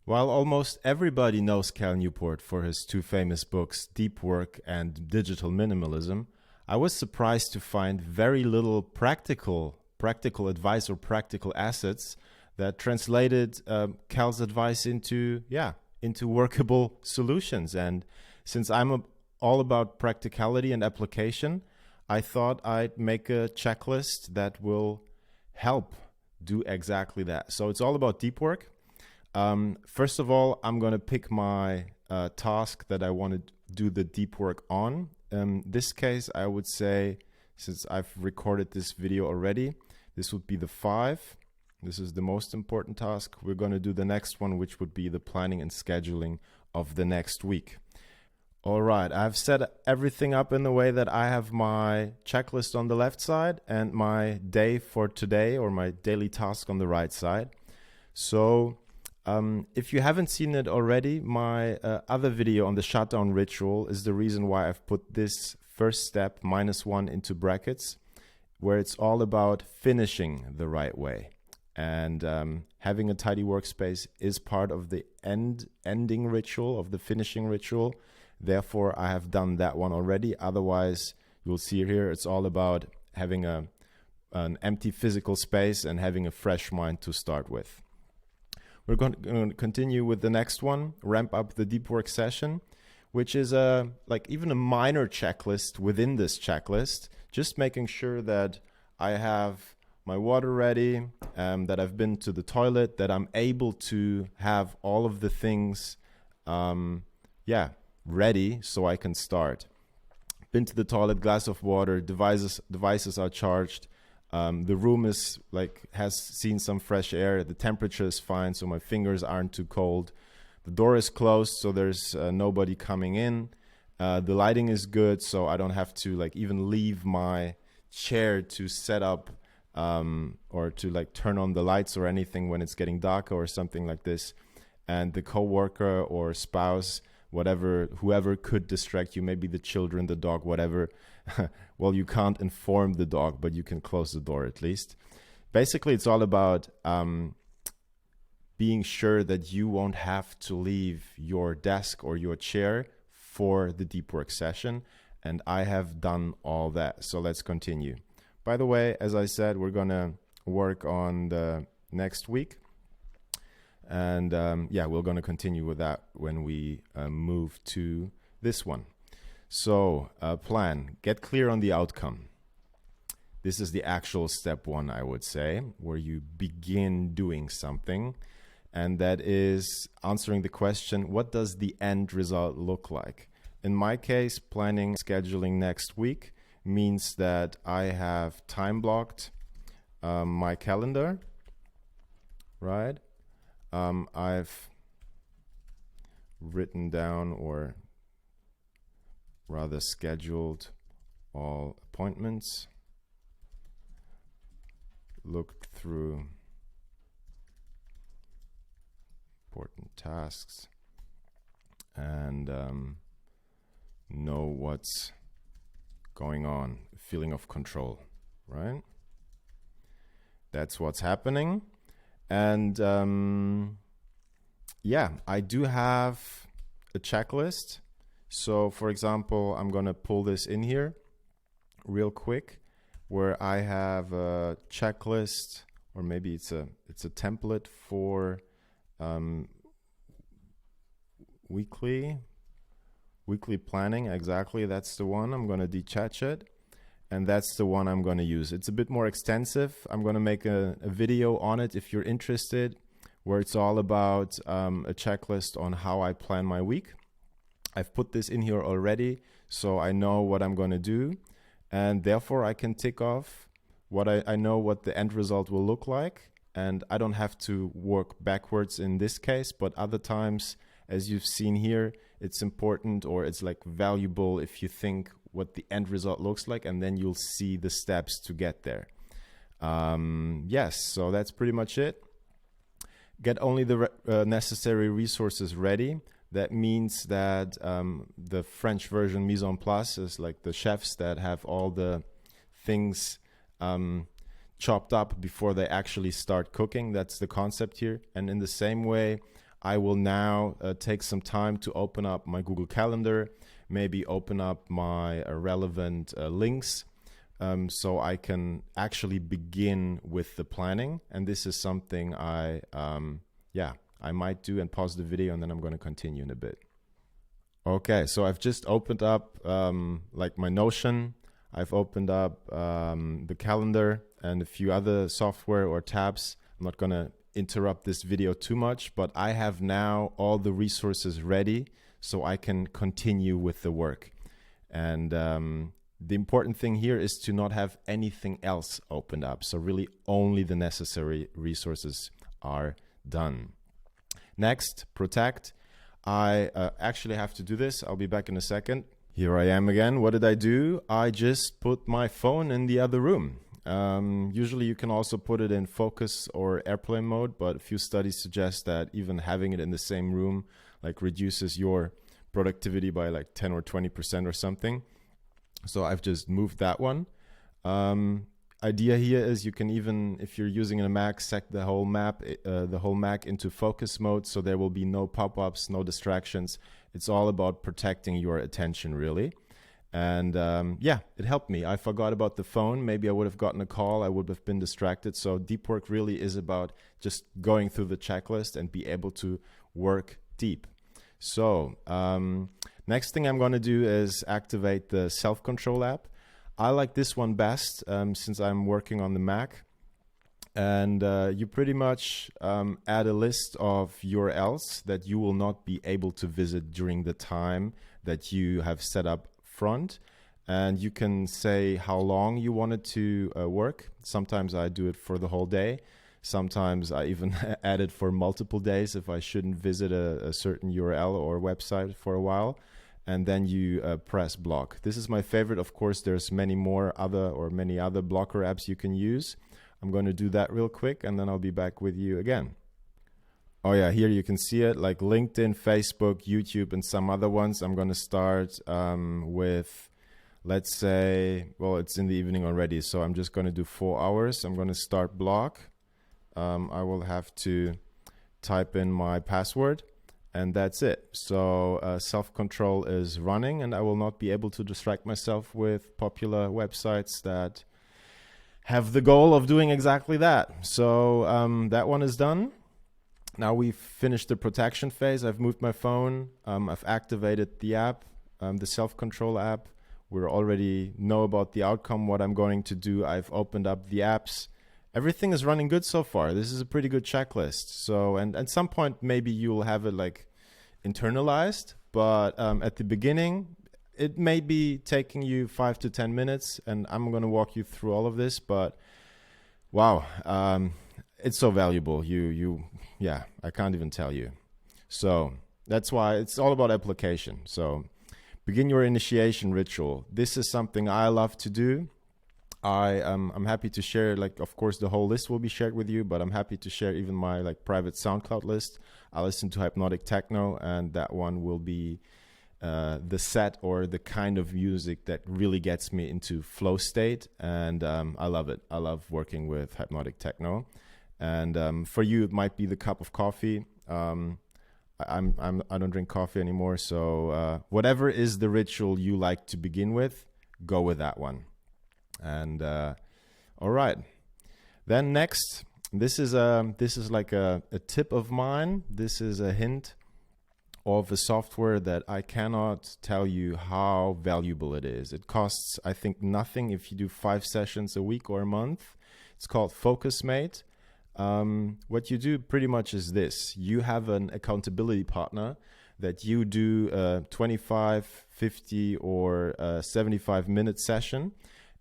While almost everybody knows Cal Newport for his two famous books, Deep Work and Digital Minimalism, I was surprised to find very little practical advice or practical assets that translated Cal's advice into workable solutions. And since all about practicality and application, I thought I'd make a checklist that will help do exactly that. So it's all about deep work. First of all, I'm going to pick my task that I want to do the deep work on. This case, I would say, since I've recorded this video already, this would be the 5. This is the most important task. We're going to do the next one, which would be the planning and scheduling of the next week. All right, I've set everything up in the way that I have my checklist on the left side and my day for today or my daily task on the right side. So if you haven't seen it already, my other video on the shutdown ritual is the reason why I've put this first step, -1, into brackets, where it's all about finishing the right way. And having a tidy workspace is part of the ending ritual, of the finishing ritual. Therefore, I have done that one already. Otherwise, you'll see here, it's all about having an empty physical space and having a fresh mind to start with. We're going to continue with the next one, ramp up the deep work session, which is even a minor checklist within this checklist, just making sure that I have my water ready, that I've been to the toilet, that I'm able to have all of the things ready so I can start. Been to the toilet, glass of water, devices are charged. The room has seen some fresh air. The temperature is fine, so my fingers aren't too cold. The door is closed, so there's nobody coming in. The lighting is good, so I don't have to even leave my chair to set up or to turn on the lights or anything when it's getting darker or something like this. And the coworker or spouse, whoever could distract you, maybe the children, the dog, whatever. Well, you can't inform the dog, but you can close the door at least. Basically, it's all about being sure that you won't have to leave your desk or your chair for the deep work session. And I have done all that. So let's continue. By the way, as I said, we're going to work on the next week. And we're going to continue with that when we move to this one. So plan, get clear on the outcome. This is the actual step 1, I would say, where you begin doing something. And that is answering the question, what does the end result look like? In my case, planning, scheduling next week means that I have time blocked my calendar, right? I've written down, or rather scheduled, all appointments, looked through important tasks, and know what's going on. Feeling of control, right? That's what's happening. And I do have a checklist. So for example, I'm going to pull this in here real quick, where I have a checklist, or maybe it's a template for weekly planning. Exactly, that's the one. I'm going to detach it, and that's the one I'm going to use. It's a bit more extensive. I'm going to make a video on it if you're interested, where it's all about a checklist on how I plan my week. I've put this in here already, so I know what I'm going to do, and therefore I can tick off what I know what the end result will look like, and I don't have to work backwards in this case, but other times, as you've seen here, it's important, or it's valuable if you think what the end result looks like, and then you'll see the steps to get there. Yes, so that's pretty much it. Get only the necessary resources ready. That means that the French version mise en place is the chefs that have all the things chopped up before they actually start cooking. That's the concept here. And in the same way, I will now take some time to open up my Google Calendar, maybe open up my relevant links, so I can actually begin with the planning. And this is something I might do and pause the video, and then I'm going to continue in a bit. Okay, so I've just opened up like my Notion. I've opened up the calendar and a few other software or tabs. I'm not going to interrupt this video too much, but I have now all the resources ready so I can continue with the work. And the important thing here is to not have anything else opened up. So really only the necessary resources are done. Next, protect. I actually have to do this. I'll be back in a second. Here I am again. What did I do? I just put my phone in the other room. Usually you can also put it in focus or airplane mode, but a few studies suggest that even having it in the same room like reduces your productivity by like 10 or 20% or something. So I've just moved that one. Idea here is you can even, if you're using a Mac, set the whole Mac into focus mode, so there will be no pop-ups, no distractions. It's all about protecting your attention, really. And it helped me. I forgot about the phone. Maybe I would have gotten a call. I would have been distracted. So deep work really is about just going through the checklist and be able to work deep. So next thing I'm going to do is activate the self-control app. I like this one best since I'm working on the Mac. And you pretty much add a list of URLs that you will not be able to visit during the time that you have set up front, and you can say how long you want it to work. Sometimes I do it for the whole day. Sometimes I even add it for multiple days if I shouldn't visit a certain URL or website for a while. And then you press block. This is my favorite. Of course, there's many other blocker apps you can use. I'm going to do that real quick, and then I'll be back with you again. Oh yeah, here you can see it, like LinkedIn, Facebook, YouTube, and some other ones. I'm going to start with, let's say, well, it's in the evening already, so I'm just going to do 4 hours. I'm going to start block. I will have to type in my password, and that's it. So self-control is running, and I will not be able to distract myself with popular websites that have the goal of doing exactly that. So that one is done. Now we've finished the protection phase. I've moved my phone. I've activated the app, the self-control app. We already know about the outcome, what I'm going to do. I've opened up the apps. Everything is running good so far. This is a pretty good checklist. So, and at some point, maybe you'll have it like internalized, but at the beginning, it may be taking you 5 to 10 minutes, and I'm going to walk you through all of this, but wow, it's so valuable. I can't even tell you. So that's why it's all about application. So begin your initiation ritual. This is something I love to do. I'm happy to share, like, of course, the whole list will be shared with you, but I'm happy to share even my like private SoundCloud list. I listen to hypnotic techno, and that one will be the set or the kind of music that really gets me into flow state. And I love it. I love working with hypnotic techno. And for you, it might be the cup of coffee. I don't drink coffee anymore. So whatever is the ritual you like to begin with, go with that one. And all right. Then next, this is like a tip of mine. This is a hint of a software that I cannot tell you how valuable it is. It costs, I think, nothing if you do 5 sessions a week or a month. It's called FocusMate. What you do pretty much is this. You have an accountability partner that you do 25, 50, or 75-minute session,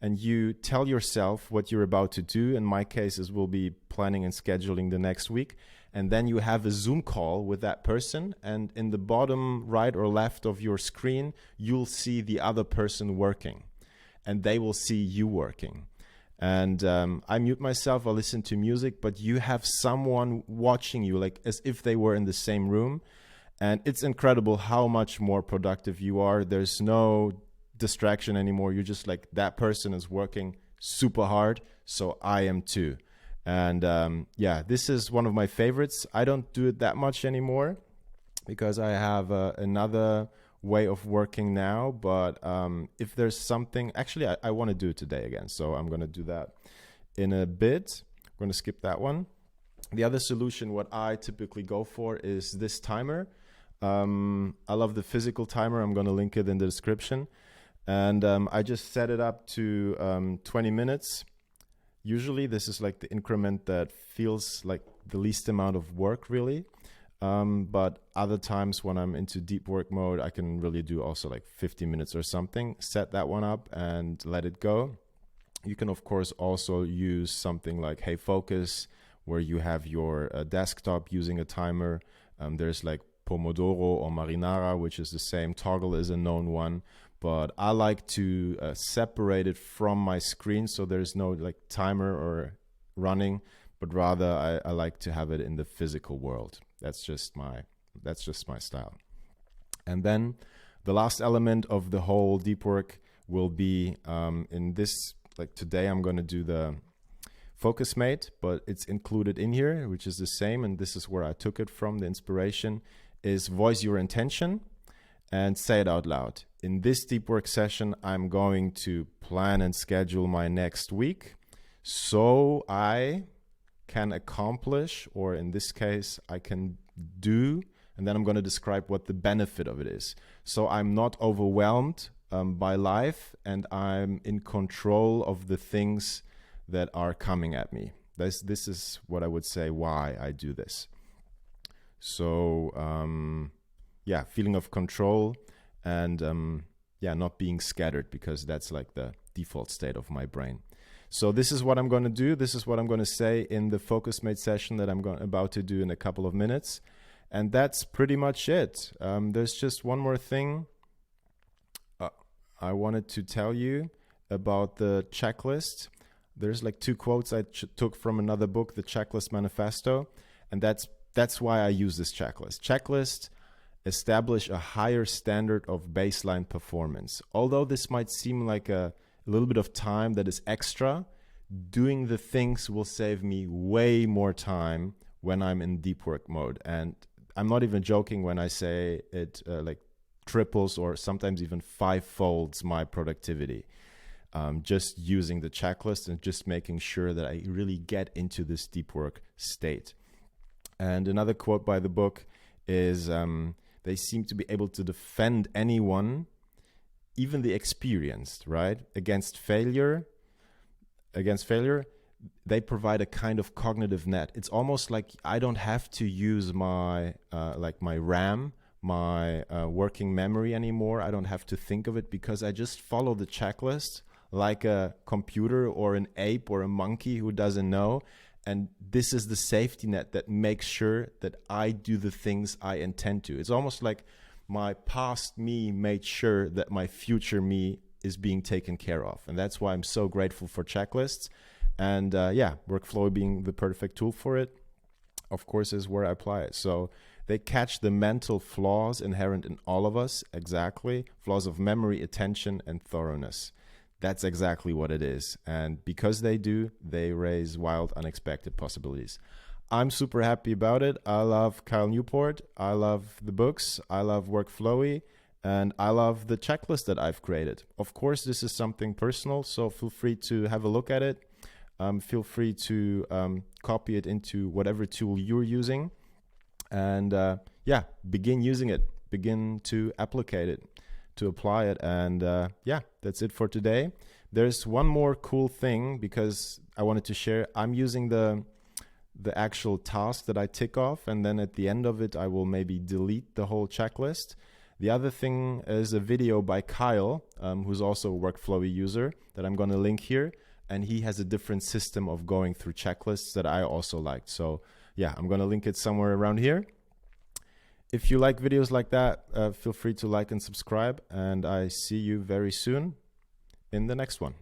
and you tell yourself what you're about to do. In my case, it will be planning and scheduling the next week. And then you have a Zoom call with that person, and in the bottom right or left of your screen, you'll see the other person working, and they will see you working. And I mute myself, I listen to music, but you have someone watching you, like as if they were in the same room. And it's incredible how much more productive you are. There's no distraction anymore. You're just like, that person is working super hard, so I am too. And yeah, this is one of my favorites. I don't do it that much anymore because I have another way of working now. But if there's something, actually, I want to do it today again. So I'm going to do that in a bit. I'm going to skip that one. The other solution, what I typically go for, is this timer. I love the physical timer. I'm going to link it in the description. And I just set it up to 20 minutes. Usually this is like the increment that feels like the least amount of work, really. But other times when I'm into deep work mode, I can really do also like 50 minutes or something. Set that one up and let it go. You can, of course, also use something like Hey Focus, where you have your desktop using a timer. There's like Pomodoro or Marinara, which is the same. Toggle is a known one. But I like to separate it from my screen, so there's no like timer or running, but rather I like to have it in the physical world. That's just my style. And then the last element of the whole deep work will be in this, like today I'm going to do the Focus Mate, but it's included in here, which is the same, and this is where I took it from. The inspiration is voice your intention and say it out loud. In this deep work session, I'm going to plan and schedule my next week so I can accomplish, or in this case, I can do, and then I'm going to describe what the benefit of it is. So I'm not overwhelmed by life, and I'm in control of the things that are coming at me. This is what I would say why I do this. So yeah, feeling of control and yeah, not being scattered, because that's like the default state of my brain. So this is what I'm going to do. This is what I'm going to say in the Focus Mate session that I'm about to do in a couple of minutes. And that's pretty much it. There's just one more thing I wanted to tell you about the checklist. There's like 2 quotes I took from another book, The Checklist Manifesto. And that's why I use this checklist. Checklist establish a higher standard of baseline performance. Although this might seem like a little bit of time that is extra, doing the things will save me way more time when I'm in deep work mode. And I'm not even joking when I say it like triples or sometimes even 5-folds my productivity. Just using the checklist and just making sure that I really get into this deep work state. And another quote by the book is, they seem to be able to defend anyone, even the experienced, right? Against failure, they provide a kind of cognitive net. It's almost like I don't have to use my like my RAM, my working memory anymore. I don't have to think of it because I just follow the checklist like a computer or an ape or a monkey who doesn't know. And this is the safety net that makes sure that I do the things I intend to. It's almost like my past me made sure that my future me is being taken care of. And that's why I'm so grateful for checklists. And yeah, Workflowy being the perfect tool for it, of course, is where I apply it. So they catch the mental flaws inherent in all of us, exactly. Flaws of memory, attention, and thoroughness. That's exactly what it is. And because they do, they raise wild, unexpected possibilities. I'm super happy about it. I love Cal Newport. I love the books. I love Workflowy. And I love the checklist that I've created. Of course, this is something personal, so feel free to have a look at it. Feel free to copy it into whatever tool you're using. And yeah, begin using it. Begin to applicate it. To apply it. And yeah, that's it for today. There's one more cool thing because I wanted to share. I'm using the actual task that I tick off, and then at the end of it I will maybe delete the whole checklist. The other thing is a video by Kyle, who's also a Workflowy user, that I'm going to link here, and he has a different system of going through checklists that I also liked. So yeah, I'm going to link it somewhere around here. If you like videos like that, feel free to like and subscribe, and I see you very soon in the next one.